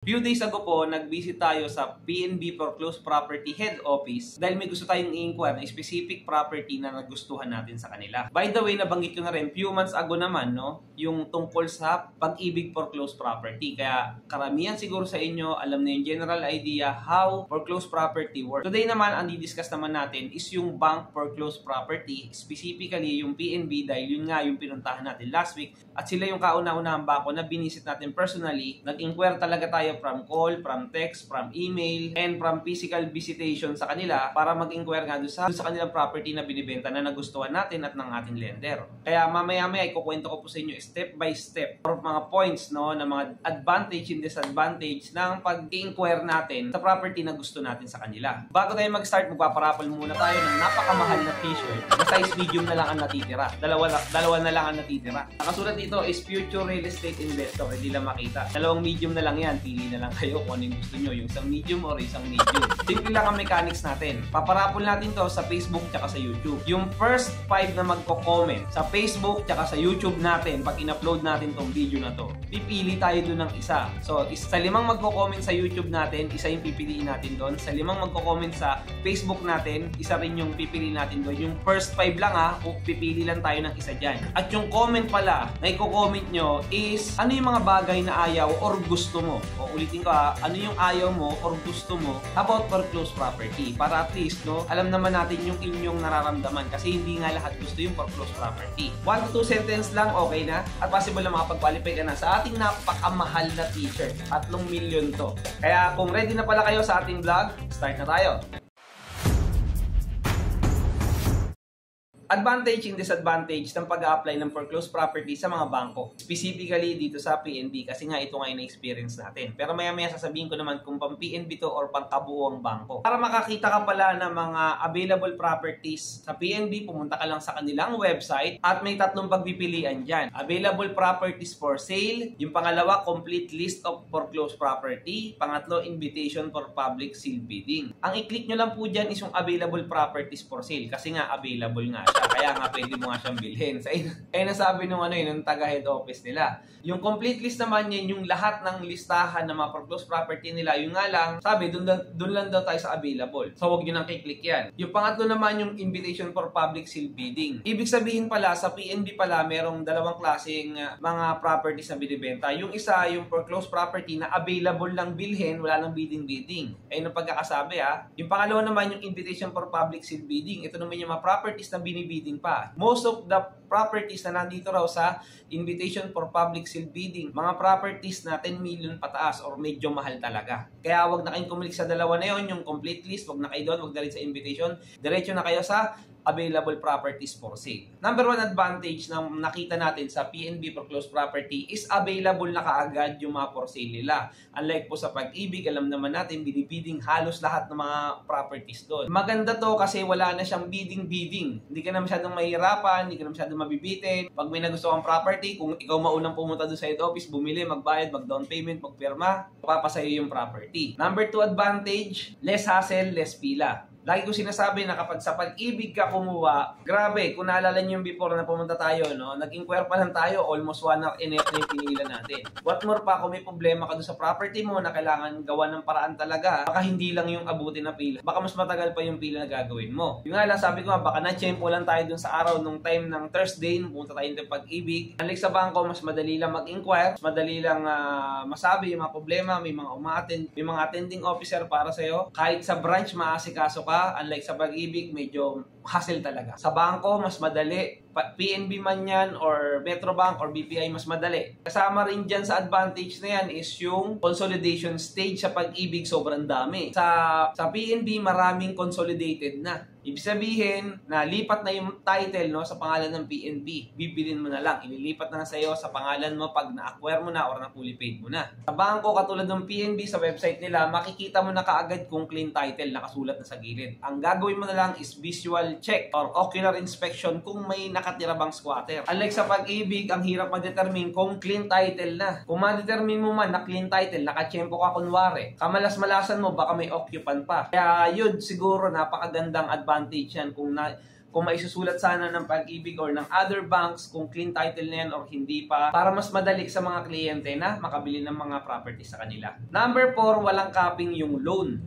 Few days ago po, nag-visit tayo sa PNB Foreclosed Property Head Office dahil may gusto tayong i-inquire na specific property na nagustuhan natin sa kanila. By the way, nabanggit ko na rin, few months ago naman, no, yung tungkol sa pag-ibig foreclosed property. Kaya karamihan siguro sa inyo, alam na yung general idea how foreclosed property works. Today naman, ang di-discuss naman natin is yung bank foreclosed property, specifically yung PNB dahil yun nga yung pinuntahan natin last week at sila yung kauna-unahang bangko na binisit natin personally. Nag-inquire talaga tayo from call, from text, from email, and from physical visitation sa kanila para mag-inquire nga doon sa kanilang property na binibenta na nagustuhan natin at ng ating lender. Kaya mamaya-maya ikukwento ko po sa inyo step by step or mga points, no, na mga advantage and disadvantage ng pag-inquire natin sa property na gusto natin sa kanila. Bago tayo mag-start, magpaparapol muna tayo ng napakamahal na t-shirt na size medium na lang ang natitira. Dalawa na lang ang natitira. Nakasulat dito is future real estate investor. Hindi lang makita. Dalawang medium na lang yan. Pili na lang kayo kung ano yung gusto nyo, yung isang medium or isang medium. Simple lang ang mechanics natin. Paparapol natin to sa Facebook tsaka sa YouTube. Yung first 5 na magko-comment sa Facebook tsaka sa YouTube natin, pag in-upload natin tong video na to, pipili tayo dun ng isa. So, sa 5 magko-comment sa YouTube natin, isa yung pipiliin natin doon. Sa 5 magko-comment sa Facebook natin, isa rin yung pipili natin doon. Yung first 5 lang pipili lang tayo ng isa dyan. At yung comment pala na i-comment nyo is ano yung mga bagay na ayaw or gusto mo. O ulitin ko ano yung ayaw mo or gusto mo about foreclosed property. Para at least, no, alam naman natin yung inyong nararamdaman kasi hindi nga lahat gusto yung foreclosed property. 1 to 2 sentence lang, okay na? At possible na makapag-qualify ka na sa ating napakamahal na t-shirt. 3 million to. Kaya kung ready na pala kayo sa ating vlog, start na tayo. Advantage and disadvantage ng pag-a-apply ng foreclosed property sa mga bangko. Specifically dito sa PNB kasi nga ito nga yung na-experience natin. Pero maya-maya sasabihin ko naman kung pang PNB to or pang kabuuang bangko. Para makakita ka pala ng mga available properties sa PNB, pumunta ka lang sa kanilang website at may 3 pagpipilian dyan. Available properties for sale. Yung pangalawa, complete list of foreclosed property. Pangatlo, invitation for public seal bidding. Ang i-click nyo lang po dyan is yung available properties for sale kasi nga available nga siya. Kaya nga pwede mo nga siyang bilhin. Kaya nasabi nung nung taga head office nila. Yung complete list naman yan, yung lahat ng listahan ng mga foreclosed property nila, yung nga lang, sabi, dun lang daw tayo sa available. So, huwag nyo nang kiklik yan. Yung pangatlo naman, yung invitation for public seal bidding. Ibig sabihin pala, sa PNB pala, merong 2 klaseng mga properties na binibenta. Yung isa, yung foreclosed property na available lang bilhin, wala lang bidding. Ayun ang pagkakasabi Yung pangalawa naman, yung invitation for public seal bidding. Ito naman yung mga properties na bidding pa. Most of the properties na nandito raw sa invitation for public seal bidding, mga properties na 10 million pataas or medyo mahal talaga. Kaya wag na kayong kumulik sa dalawa na yon, yung complete list, wag na kayo doon, wag na rin sa invitation. Diretso na kayo sa available properties for sale. Number 1 advantage na nakita natin sa PNB foreclosed property is available na kaagad yung mga for sale nila. Unlike po sa Pag-ibig, alam naman natin binibidding halos lahat ng mga properties doon. Maganda to kasi wala na siyang bidding. Hindi ka na masyadong mahirapan, hindi ka na masyadong mabibitin. Pag may nagustuhan property, kung ikaw maunang pumunta doon sa head office, bumili, magbayad, mag-down payment, magpirma, papasayo yung property. Number 2 advantage, less hassle, less pila. Lagi ko sinasabi na kapag sa Pag-ibig ka kumuha, grabe, kung naalala nyo yung before na pumunta tayo, no, nag-inquire pa lang tayo, almost 1 hour and a half na yung pinila natin. What more pa, kung may problema ka doon sa property mo na kailangan gawa ng paraan talaga, baka hindi lang yung abutin na pila. Baka mas matagal pa yung pila na gagawin mo. Yung nga lang, sabi ko nga, baka na-tempo lang tayo doon sa araw nung time ng Thursday, pumunta tayo ng Pag-ibig. Unlike sa bangko, mas madali lang mag-inquire, mas madali lang masabi yung mga problema, may mga attending officer para sa'yo. Kahit sa branch, maasikaso ka. Unlike sa Pag-ibig, medyo hassle talaga. Sa bangko, mas madali. PNB man yan or Metrobank or BPI, mas madali. Kasama rin dyan sa advantage na yan is yung consolidation stage sa Pag-ibig, sobrang dami. Sa PNB, maraming consolidated na. Ibig sabihin na lipat na yung title, no, sa pangalan ng PNB. Bibilin mo na lang. Ililipat na sa iyo sa pangalan mo pag na-acquire mo na or na-fully paid mo na. Sa bangko, katulad ng PNB, sa website nila, makikita mo na kaagad kung clean title, nakasulat na sa gilid. Ang gagawin mo na lang is visual check or ocular inspection kung may nakatira bang squatter. Unlike sa Pag-ibig, ang hirap ma-determine kung clean title na. Kung ma-determine mo man na clean title, nakatsyempo ka kunwari, kamalas-malasan mo, baka may occupant pa. Kaya yun, siguro napakagandang advantage yan kung kung maisusulat sana ng Pag-ibig or ng other banks kung clean title na yan or hindi pa, para mas madali sa mga kliyente na makabili ng mga property sa kanila. Number 4, walang capping yung loan.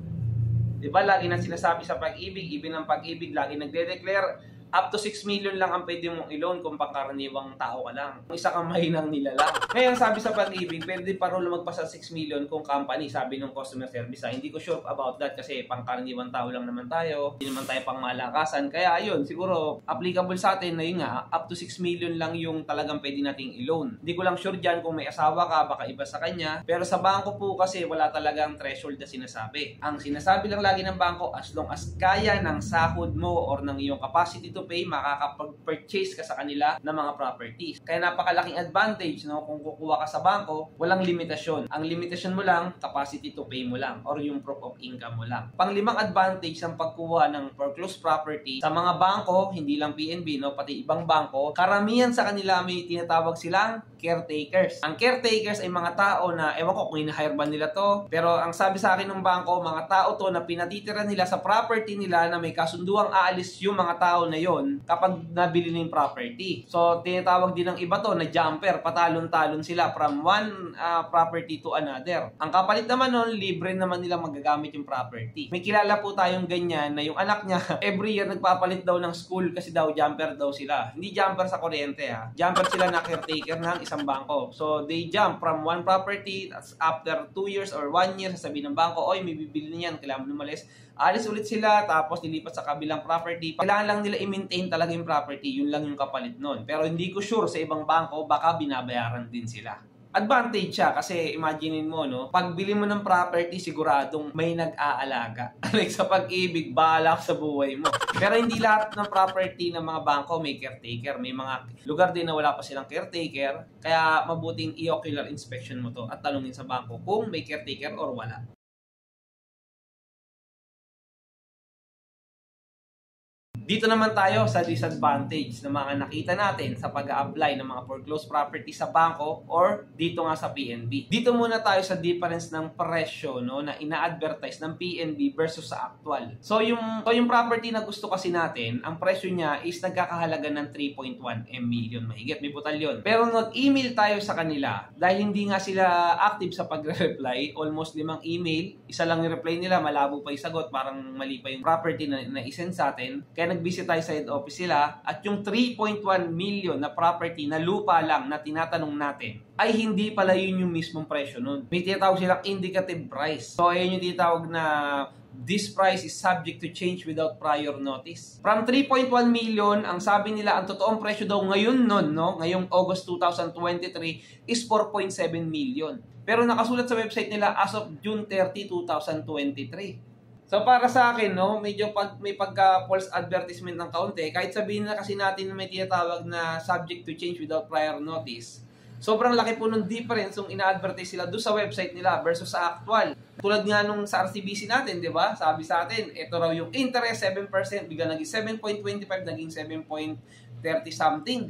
Diba, lagi na sinasabi sa Pag-ibig, even ng Pag-ibig, lagi nagde-declare, up to 6 million lang ang pwede mong i-loan kung pangkaraniwang tao ka lang. Kung isa kang mahinang nilalang. Ngayon, sabi sa Pag-ibig, pwede pa rin magpasa 6 million kung company, sabi ng customer service. Hindi ko sure about that kasi pangkaraniwang tao lang naman tayo. Hindi naman tayo pang malakasan. Kaya ayun, siguro applicable sa atin na yun nga, up to 6 million lang yung talagang pwede nating i-loan. Hindi ko lang sure dyan kung may asawa ka, baka iba sa kanya. Pero sa bangko po kasi wala talagang threshold na sinasabi. Ang sinasabi lang lagi ng bangko, as long as kaya ng sahod mo or ng iyong capacity to pay, makakapag-purchase ka sa kanila ng mga properties. Kaya napakalaking advantage, no? Kung kukuha ka sa bangko, walang limitasyon. Ang limitasyon mo lang, capacity to pay mo lang or yung proof of income mo lang. Panglimang advantage ng pagkuha ng foreclosed property sa mga bangko, hindi lang PNB, no? Pati ibang bangko, karamihan sa kanila may tinatawag silang caretakers. Ang caretakers ay mga tao na, ewan ko kung hinahire ba nila to, pero ang sabi sa akin ng bangko, mga tao to na pinatitira nila sa property nila na may kasunduang aalis yung mga tao na yon kapag nabili na yung property. So, tinatawag din ng iba to na jumper, patalon-talon sila from one property to another. Ang kapalit naman nun, libre naman nila magagamit yung property. May kilala po tayong ganyan na yung anak niya, every year nagpapalit daw ng school kasi daw jumper daw sila. Hindi jumper sa kuryente ha. Jumper sila na caretaker ng isang bangko. So, they jump from one property, after 2 years or 1 year, sasabihin ng bangko, oy, may bibili niyan, kailangan mo lumalis. Alis ulit sila, tapos nilipat sa kabilang property. Kailangan lang nila i-maintain talaga yung property, yun lang yung kapalit nun. Pero hindi ko sure sa ibang bangko, baka binabayaran din sila. Advantage siya kasi imaginein mo, no? Pagbili mo ng property, siguradong may nag-aalaga. Like sa Pag-ibig, bahala sa buhay mo. Pero hindi lahat ng property ng mga bangko may caretaker. May mga lugar din na wala pa silang caretaker. Kaya mabuting i-ocular inspection mo to at tanungin sa bangko kung may caretaker or wala. Dito naman tayo sa disadvantage na mga nakita natin sa pag-a-apply ng mga foreclosed property sa bangko or dito nga sa PNB. Dito muna tayo sa difference ng presyo, no, na ina-advertise ng PNB versus sa actual. So yung property na gusto kasi natin, ang presyo niya is nagkakahalaga ng 3.1 million mahigit, may butal yun. Pero nag-email tayo sa kanila dahil hindi nga sila active sa pagre-reply, almost 5 email, isa lang yung reply nila, malabo pa yung sagot, parang mali pa yung property na isend sa atin. Kaya nag-visit tayo sa head office sila at yung 3.1 million na property na lupa lang na tinatanong natin ay hindi pala yun yung mismong presyo nun. May tinatawag silang indicative price. So ayun yung tinatawag na this price is subject to change without prior notice. From 3.1 million, ang sabi nila, ang totoong presyo daw ngayon nun, no, ngayong August 2023 is 4.7 million. Pero nakasulat sa website nila as of June 30, 2023. So para sa akin, no, medyo may pagka-false advertisement ng kaunti, kahit sabihin na kasi natin na may tinatawag na subject to change without prior notice, sobrang laki po ng difference yung ina-advertise sila doon sa website nila versus sa actual. Tulad nga nung sa RCBC natin, di ba? Sabi sa atin, ito raw yung interest, 7%, bigla naging 7.25, naging 7.30 something.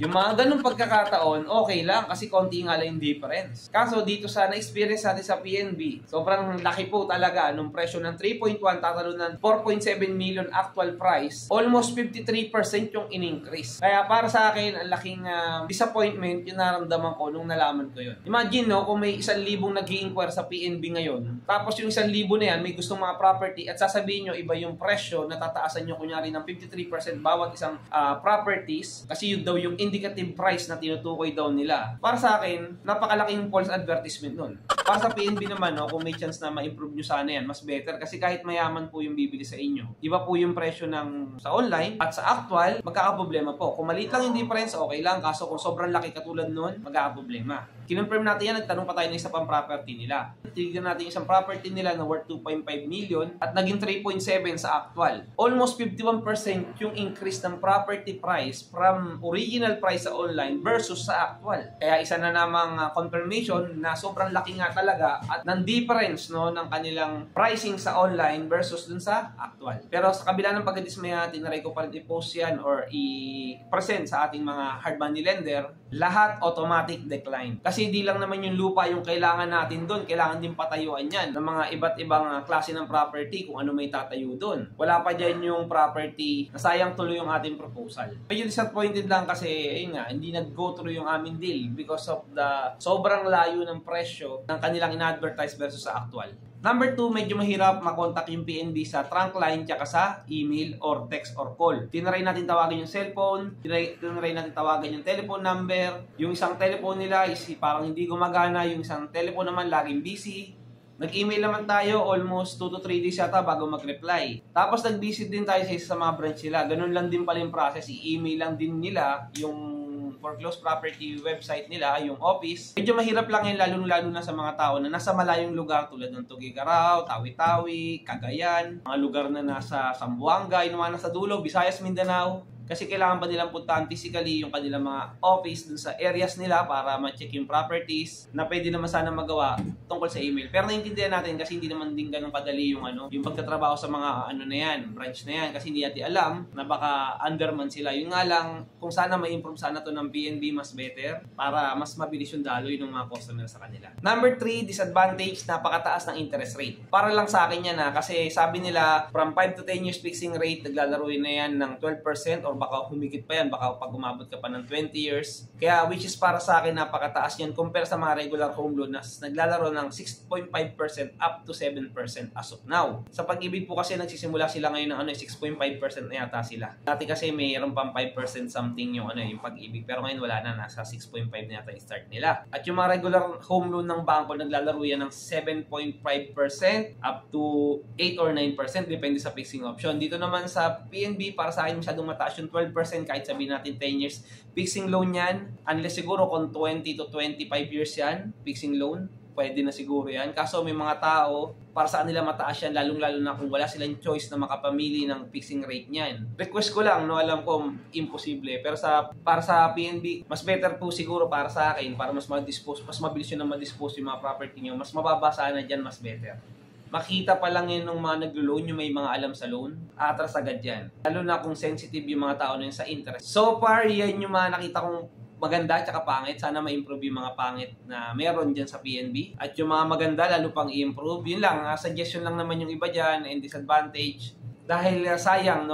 Yung mga ganung pagkakataon, okay lang kasi konti nga lang yung difference. Kaso dito sa na-experience natin sa PNB, sobrang laki po talaga nung presyo ng 3.1 tatalo ng 4.7 million actual price. Almost 53% yung in-increase. Kaya para sa akin, ang laking disappointment yung naramdaman ko nung nalaman ko yun. Imagine, no, kung may 1,000 nag-i-inquire sa PNB ngayon, tapos yung 1,000 na yan, may gustong mga property at sasabihin nyo iba yung presyo na tataasan nyo kunyari ng 53% bawat isang properties kasi yun daw yung indicative price na tinutukoy daw nila. Para sa akin, napakalaking false advertisement nun. Para sa PNB naman, no, kung may chance na ma-improve nyo sana yan, mas better kasi kahit mayaman po yung bibili sa inyo, iba po yung presyo ng sa online at sa actual, magkakaproblema po. Kung maliit lang yung difference, okay lang. Kaso kung sobrang laki katulad nun, magkakaproblema. Kinonfirm natin yan, nagtanong pa tayo ng isa pang property nila. Tignan natin isang property nila na worth 2.5 million at naging 3.7 sa actual. Almost 51% yung increase ng property price from original price sa online versus sa actual. Kaya isa na namang confirmation na sobrang laki nga talaga at ng difference, no, ng kanilang pricing sa online versus dun sa actual. Pero sa kabila ng pagkadismaya, tinaray ko pa rin i-post yan or i-present sa ating mga hard money lender lahat automatic decline. Kasi di lang naman yung lupa yung kailangan natin doon, kailangan din patayuan yan ng mga iba't ibang klase ng property kung ano may tatayo doon. Wala pa dyan yung property na sayang tuloy yung ating proposal. Medyo disappointed lang kasi, ayun nga, hindi nag-go through yung aming deal because of the sobrang layo ng presyo ng kanilang in-advertise versus sa actual. Number 2, medyo mahirap makontak yung PNB sa trunk line tsaka sa email or text or call. Tinry natin tawagin yung cellphone, tinry natin tawagin yung telephone number. Yung isang telephone nila is parang hindi gumagana, yung isang telephone naman laging busy. Nag-email naman tayo almost 2 to 3 days yata bago mag-reply. Tapos nag-visit din tayo sa isa sa mga branch nila. Ganun lang din pala yung process. I-email lang din nila yung foreclosed property website nila, yung office. Medyo mahirap lang yun lalo na sa mga tao na nasa malayong lugar tulad ng Tuguegarao, Tawi-Tawi, Cagayan, mga lugar na nasa Zamboanga, yung mga nasa dulo, Visayas, Mindanao. Kasi kailangan pa nilang puntahan physically yung kanilang mga office dun sa areas nila para ma-check yung properties na pwede naman sana magawa tungkol sa email. Pero naiintindihan natin kasi hindi naman din ganun kadali yung yung pagtatrabaho sa mga na yan, branch na yan. Kasi hindi natin alam na baka underman sila. Yung nga lang, kung sana ma-improve sana to ng PNB mas better para mas mabilis yung daloy ng mga customer sa kanila. Number 3, disadvantage, napakataas ng interest rate. Para lang sa akin yan kasi sabi nila from 5 to 10 years fixing rate, naglalaro na yan ng 12% or baka humigit pa yan, baka pag umabot ka pa ng 20 years. Kaya which is para sa akin napakataas yan compare sa mga regular home loan na naglalaro ng 6.5% up to 7% as of now. Sa Pag-ibig po kasi nagsisimula sila ngayon ng 6.5% na yata sila. Dati kasi mayroon pang 5% something yung yung Pag-ibig, pero ngayon wala na, nasa 6.5 na yata yung start nila. At yung mga regular home loan ng bangko naglalaro yan ng 7.5% up to 8 or 9% depende sa fixing option. Dito naman sa PNB para sa akin masyadong mataas yung 12% kahit sabihin natin 10 years fixing loan yan. Unless siguro kung 20 to 25 years yan, fixing loan, pwede na siguro yan. Kaso may mga tao, para sa kanila mataas yan, lalong-lalo na kung wala silang choice na makapamili ng fixing rate niyan. Request ko lang, alam ko imposible. Pero para sa PNB, mas better po siguro para sa akin, para mas mabilis yun na ma-dispose yung mga property nyo. Mas mababa sana dyan, mas better. Makita pa lang yun ng mga naglo-loan, yung may mga alam sa loan, atras agad yan. Lalo na kung sensitive yung mga tao na yun sa interest. So far, yan yung mga nakita kong maganda at saka pangit. Sana ma-improve yung mga pangit na meron dyan sa PNB. At yung mga maganda, lalo pang i-improve. Yun lang, suggestion lang naman yung iba dyan and disadvantage. Dahil sayang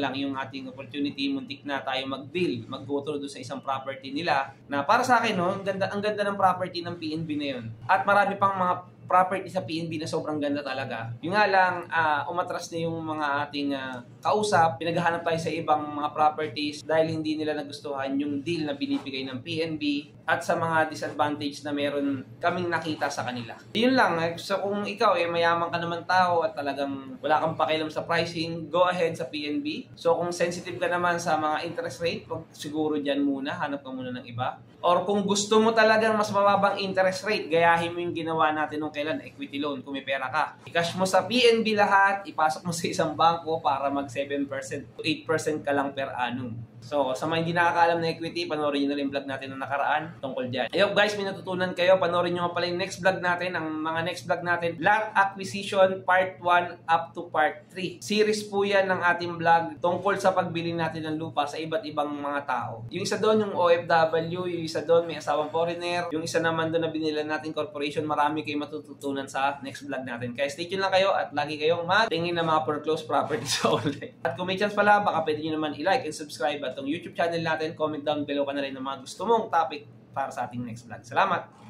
lang yung ating opportunity, muntik na tayo mag-deal, mag-go through doon sa isang property nila. Na para sa akin, ang ganda ng property ng PNB na yun. At marami pang mga property sa PNB na sobrang ganda talaga. Yung nga lang, umatras na yung mga ating kausap, pinaghahanap tayo sa ibang mga properties dahil hindi nila nagustuhan yung deal na binibigay ng PNB at sa mga disadvantage na meron kaming nakita sa kanila. Yun lang. So kung ikaw mayaman ka naman tao at talagang wala kang pakialam sa pricing, go ahead sa PNB. So kung sensitive ka naman sa mga interest rate, siguro dyan muna, hanap ka muna ng iba. Or kung gusto mo talagang mas mababang interest rate, gayahin mo yung ginawa natin nung kailan, equity loan, kung may pera ka. I-cash mo sa PNB lahat, ipasok mo sa isang bangko para mag 7% to 8% ka lang per annum. So, sa mga hindi nakakaalam na equity, panoorin nyo na rin yung vlog natin na nakaraan tungkol dyan. I hope guys, may natutunan kayo. Panoorin nyo nga pala yung next vlog natin, ang mga next vlog natin, Lot Acquisition Part 1 up to Part 3. Series po yan ng ating vlog tungkol sa pagbili natin ng lupa sa iba't ibang mga tao. Yung isa doon, yung OFW, yung isa doon, may asawang foreigner, yung isa naman doon na binila natin corporation, marami kayo matututunan sa next vlog natin. Kaya stay tuned lang kayo at lagi kayong magtingin ng mga foreclosed properties sa online. At kung may chance pala, baka pwede nyo naman i-like and subscribe at itong YouTube channel natin, comment down below ka na rin ng mga gusto mong topic para sa ating next vlog. Salamat!